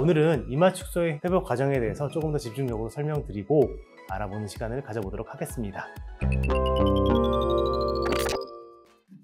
오늘은 이마 축소의 회복 과정에 대해서 조금 더 집중적으로 설명드리고 알아보는 시간을 가져보도록 하겠습니다.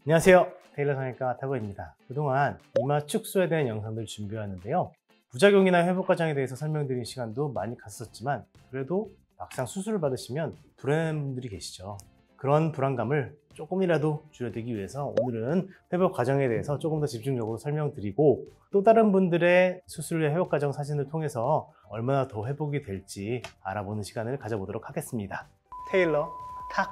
안녕하세요, 테일러 성형외과 타고입니다. 그동안 이마 축소에 대한 영상들을 준비하는데요, 부작용이나 회복 과정에 대해서 설명드린 시간도 많이 갔었지만 그래도 막상 수술을 받으시면 불안한 분들이 계시죠. 그런 불안감을 조금이라도 줄여드리기 위해서 오늘은 회복 과정에 대해서 조금 더 집중적으로 설명드리고, 또 다른 분들의 수술 후의 회복 과정 사진을 통해서 얼마나 더 회복이 될지 알아보는 시간을 가져보도록 하겠습니다. 테일러 탁!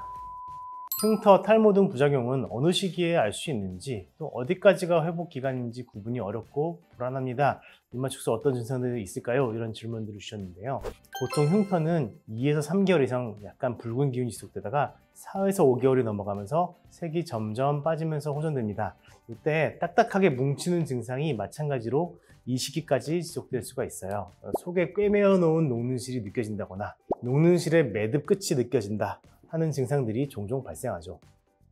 흉터, 탈모 등 부작용은 어느 시기에 알 수 있는지, 또 어디까지가 회복 기간인지 구분이 어렵고 불안합니다. 이마 축소 어떤 증상들이 있을까요? 이런 질문들을 주셨는데요. 보통 흉터는 2에서 3개월 이상 약간 붉은 기운이 지속되다가 4에서 5개월이 넘어가면서 색이 점점 빠지면서 호전됩니다. 이때 딱딱하게 뭉치는 증상이 마찬가지로 이 시기까지 지속될 수가 있어요. 속에 꿰매어 놓은 녹는실이 느껴진다거나 녹는실의 매듭 끝이 느껴진다 하는 증상들이 종종 발생하죠.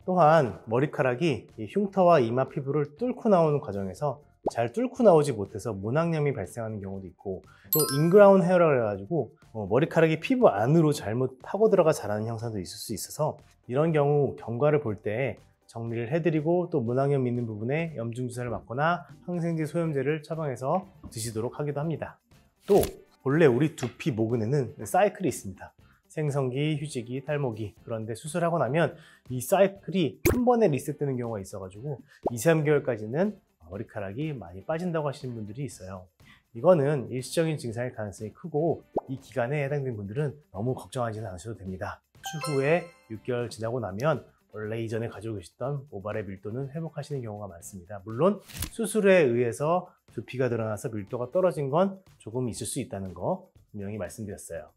또한 머리카락이 이 흉터와 이마 피부를 뚫고 나오는 과정에서 잘 뚫고 나오지 못해서 모낭염이 발생하는 경우도 있고, 또 인그라운 헤어라고 해가지고 머리카락이 피부 안으로 잘못 파고 들어가 자라는 현상도 있을 수 있어서, 이런 경우 경과를 볼 때 정리를 해드리고 또 모낭염 있는 부분에 염증 주사를 맞거나 항생제 소염제를 처방해서 드시도록 하기도 합니다. 또 본래 우리 두피 모근에는 사이클이 있습니다. 생성기, 휴지기, 탈모기. 그런데 수술하고 나면 이 사이클이 한 번에 리셋되는 경우가 있어가지고 2, 3개월까지는 머리카락이 많이 빠진다고 하시는 분들이 있어요. 이거는 일시적인 증상일 가능성이 크고, 이 기간에 해당된 분들은 너무 걱정하지는 않으셔도 됩니다. 추후에 6개월 지나고 나면 원래 이전에 가지고 계셨던 모발의 밀도는 회복하시는 경우가 많습니다. 물론 수술에 의해서 두피가 드러나서 밀도가 떨어진 건 조금 있을 수 있다는 거 분명히 말씀드렸어요.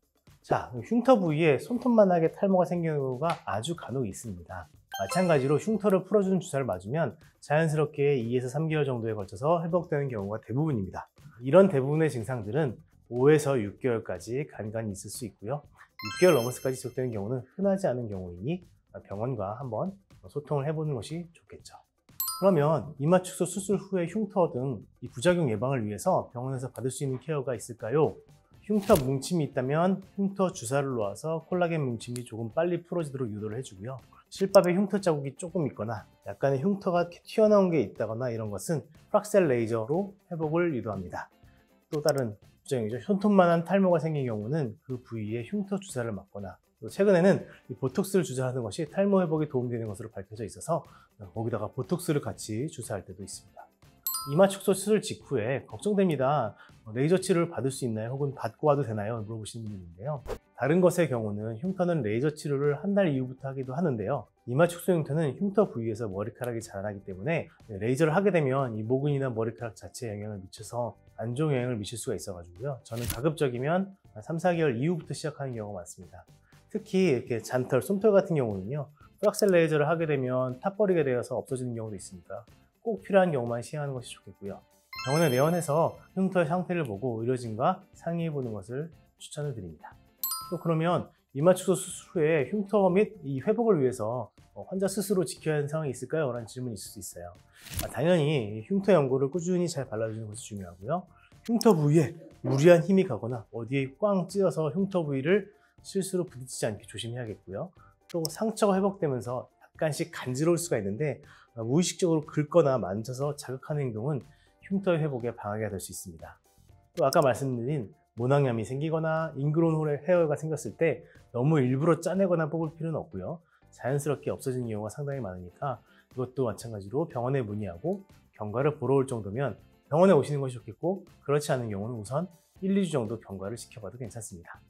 자, 흉터 부위에 손톱만하게 탈모가 생기는 경우가 아주 간혹 있습니다. 마찬가지로 흉터를 풀어주는 주사를 맞으면 자연스럽게 2에서 3개월 정도에 걸쳐서 회복되는 경우가 대부분입니다. 이런 대부분의 증상들은 5에서 6개월까지 간간히 있을 수 있고요. 6개월 넘어서까지 지속되는 경우는 흔하지 않은 경우이니 병원과 한번 소통을 해보는 것이 좋겠죠. 그러면 이마 축소 수술 후에 흉터 등 이 부작용 예방을 위해서 병원에서 받을 수 있는 케어가 있을까요? 흉터 뭉침이 있다면 흉터 주사를 놓아서 콜라겐 뭉침이 조금 빨리 풀어지도록 유도를 해주고요. 실밥에 흉터 자국이 조금 있거나 약간의 흉터가 튀어나온 게 있다거나 이런 것은 프락셀 레이저로 회복을 유도합니다. 또 다른 부작용이죠. 손톱만한 탈모가 생긴 경우는 그 부위에 흉터 주사를 맞거나, 또 최근에는 이 보톡스를 주사하는 것이 탈모 회복에 도움되는 것으로 밝혀져 있어서 거기다가 보톡스를 같이 주사할 때도 있습니다. 이마 축소 수술 직후에 걱정됩니다. 레이저 치료를 받을 수 있나요? 혹은 받고 와도 되나요? 물어보시는 분인데요. 다른 것의 경우는 흉터는 레이저 치료를 한 달 이후부터 하기도 하는데요. 이마 축소 흉터는 흉터 부위에서 머리카락이 자라나기 때문에 레이저를 하게 되면 이 모근이나 머리카락 자체에 영향을 미쳐서 안 좋은 영향을 미칠 수가 있어가지고요. 저는 가급적이면 3, 4개월 이후부터 시작하는 경우가 많습니다. 특히 이렇게 잔털, 솜털 같은 경우는요, 프락셀 레이저를 하게 되면 탑버리게 되어서 없어지는 경우도 있으니까 꼭 필요한 경우만 시행하는 것이 좋겠고요. 병원에 내원해서 흉터의 상태를 보고 의료진과 상의해 보는 것을 추천을 드립니다. 또 그러면 이마 축소 수술 후에 흉터 및 이 회복을 위해서 환자 스스로 지켜야 하는 상황이 있을까요? 라는 질문이 있을 수 있어요. 당연히 흉터 연고를 꾸준히 잘 발라주는 것이 중요하고요. 흉터 부위에 무리한 힘이 가거나 어디에 꽝 찧어서 흉터 부위를 실수로 부딪히지 않게 조심해야겠고요. 또 상처가 회복되면서 약간씩 간지러울 수가 있는데 무의식적으로 긁거나 만져서 자극하는 행동은 흉터의 회복에 방해가 될 수 있습니다. 또 아까 말씀드린 모낭염이 생기거나 인그로운 헤어가 생겼을 때 너무 일부러 짜내거나 뽑을 필요는 없고요. 자연스럽게 없어지는 경우가 상당히 많으니까 이것도 마찬가지로 병원에 문의하고 경과를 보러 올 정도면 병원에 오시는 것이 좋겠고, 그렇지 않은 경우는 우선 1, 2주 정도 경과를 지켜봐도 괜찮습니다.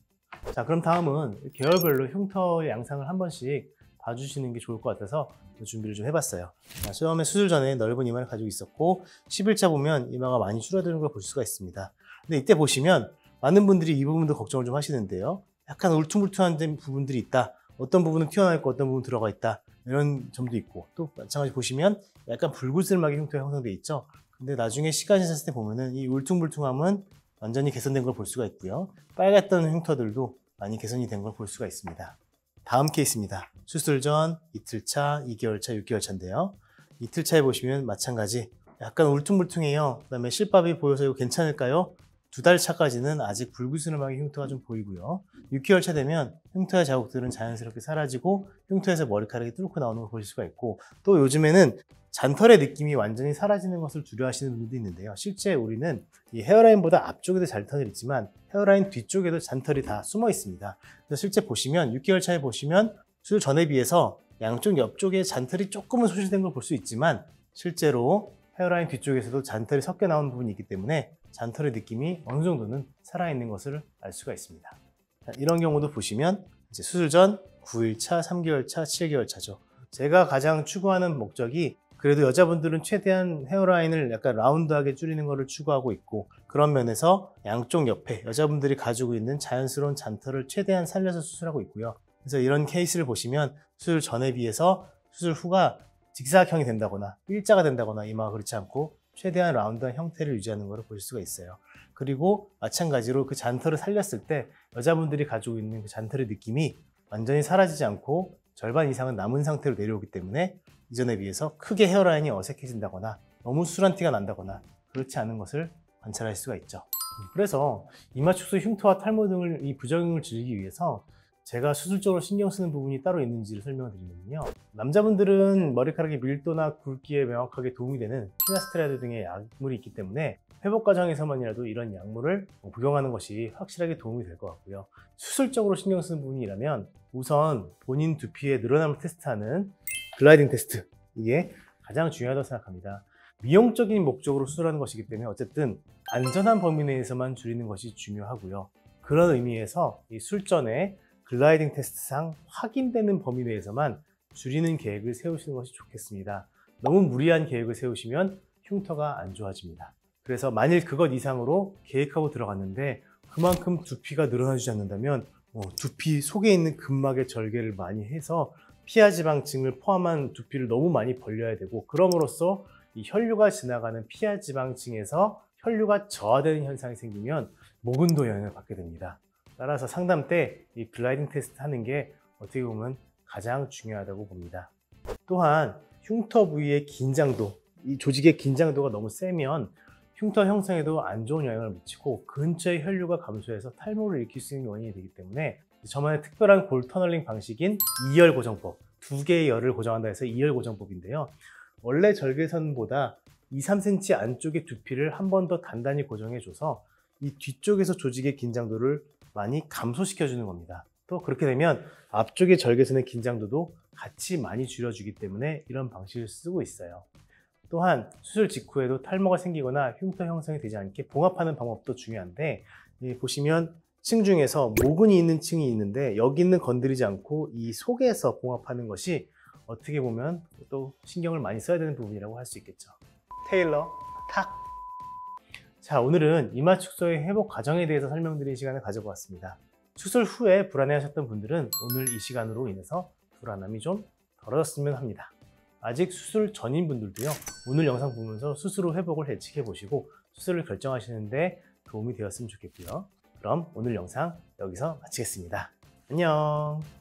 자, 그럼 다음은 계열별로 흉터의 양상을 한 번씩 봐주시는 게 좋을 것 같아서 준비를 좀 해봤어요. 처음에 수술 전에 넓은 이마를 가지고 있었고 10일차 보면 이마가 많이 줄어드는 걸 볼 수가 있습니다. 근데 이때 보시면 많은 분들이 이 부분도 걱정을 좀 하시는데요. 약간 울퉁불퉁한 부분들이 있다. 어떤 부분은 튀어나와 있고 어떤 부분은 들어가 있다. 이런 점도 있고, 또 마찬가지 보시면 약간 불그스름하게 흉터가 형성되어 있죠. 근데 나중에 시간이 지났을 때 보면은 이 울퉁불퉁함은 완전히 개선된 걸 볼 수가 있고요. 빨갛던 흉터들도 많이 개선이 된 걸 볼 수가 있습니다. 다음 케이스입니다. 수술 전 이틀 차, 2개월 차, 6개월 차인데요. 이틀 차에 보시면 마찬가지 약간 울퉁불퉁해요. 그 다음에 실밥이 보여서 이거 괜찮을까요? 2달 차까지는 아직 불구스름하게 흉터가 좀 보이고요. 6개월 차 되면 흉터의 자국들은 자연스럽게 사라지고 흉터에서 머리카락이 뚫고 나오는 걸 보실 수가 있고, 또 요즘에는 잔털의 느낌이 완전히 사라지는 것을 두려워하시는 분들도 있는데요. 실제 우리는 이 헤어라인보다 앞쪽에도 잔털이 있지만 헤어라인 뒤쪽에도 잔털이 다 숨어 있습니다. 그래서 실제 보시면 6개월 차에 보시면 수술 전에 비해서 양쪽 옆쪽에 잔털이 조금은 소실된 걸 볼 수 있지만 실제로 헤어라인 뒤쪽에서도 잔털이 섞여 나온 부분이 있기 때문에 잔털의 느낌이 어느 정도는 살아있는 것을 알 수가 있습니다. 자, 이런 경우도 보시면 이제 수술 전 9일 차, 3개월 차, 7개월 차죠. 제가 가장 추구하는 목적이 그래도 여자분들은 최대한 헤어라인을 약간 라운드하게 줄이는 것을 추구하고 있고, 그런 면에서 양쪽 옆에 여자분들이 가지고 있는 자연스러운 잔털을 최대한 살려서 수술하고 있고요. 그래서 이런 케이스를 보시면 수술 전에 비해서 수술 후가 직사각형이 된다거나 일자가 된다거나 이마가 그렇지 않고 최대한 라운드한 형태를 유지하는 것을 보실 수가 있어요. 그리고 마찬가지로 그 잔털을 살렸을 때 여자분들이 가지고 있는 그 잔털의 느낌이 완전히 사라지지 않고 절반 이상은 남은 상태로 내려오기 때문에 이전에 비해서 크게 헤어라인이 어색해진다거나 너무 수술한 티가 난다거나 그렇지 않은 것을 관찰할 수가 있죠. 그래서 이마 축소 흉터와 탈모 등을 이 부작용을 줄이기 위해서 제가 수술적으로 신경 쓰는 부분이 따로 있는지를 설명을 드리면요. 남자분들은 머리카락의 밀도나 굵기에 명확하게 도움이 되는 피나스트라이드 등의 약물이 있기 때문에 회복 과정에서만이라도 이런 약물을 복용하는 것이 확실하게 도움이 될 것 같고요. 수술적으로 신경 쓰는 부분이라면 우선 본인 두피의 늘어남을 테스트하는 글라이딩 테스트, 이게 가장 중요하다고 생각합니다. 미용적인 목적으로 수술하는 것이기 때문에 어쨌든 안전한 범위 내에서만 줄이는 것이 중요하고요. 그런 의미에서 이 수술 전에 글라이딩 테스트상 확인되는 범위 내에서만 줄이는 계획을 세우시는 것이 좋겠습니다. 너무 무리한 계획을 세우시면 흉터가 안 좋아집니다. 그래서 만일 그것 이상으로 계획하고 들어갔는데 그만큼 두피가 늘어나지 않는다면 두피 속에 있는 근막의 절개를 많이 해서 피하지방층을 포함한 두피를 너무 많이 벌려야 되고, 그럼으로써 이 혈류가 지나가는 피하지방층에서 혈류가 저하되는 현상이 생기면 모근도 영향을 받게 됩니다. 따라서 상담 때 이 글라이딩 테스트 하는 게 어떻게 보면 가장 중요하다고 봅니다. 또한 흉터 부위의 긴장도, 이 조직의 긴장도가 너무 세면 흉터 형성에도 안 좋은 영향을 미치고 근처의 혈류가 감소해서 탈모를 일으킬 수 있는 원인이 되기 때문에 저만의 특별한 골 터널링 방식인 2열 고정법, 2개의 열을 고정한다 해서 2열 고정법인데요. 원래 절개선보다 2, 3cm 안쪽의 두피를 한 번 더 단단히 고정해줘서 이 뒤쪽에서 조직의 긴장도를 많이 감소시켜주는 겁니다. 또 그렇게 되면 앞쪽의 절개선의 긴장도도 같이 많이 줄여주기 때문에 이런 방식을 쓰고 있어요. 또한 수술 직후에도 탈모가 생기거나 흉터 형성이 되지 않게 봉합하는 방법도 중요한데, 보시면 층 중에서 모근이 있는 층이 있는데 여기는 건드리지 않고 이 속에서 봉합하는 것이 어떻게 보면 또 신경을 많이 써야 되는 부분이라고 할 수 있겠죠. 테일러 탁! 자, 오늘은 이마 축소의 회복 과정에 대해서 설명드린 시간을 가져보았습니다. 수술 후에 불안해하셨던 분들은 오늘 이 시간으로 인해서 불안함이 좀 덜어졌으면 합니다. 아직 수술 전인 분들도요, 오늘 영상 보면서 수술 후 회복을 예측해 보시고 수술을 결정하시는데 도움이 되었으면 좋겠고요. 그럼 오늘 영상 여기서 마치겠습니다. 안녕.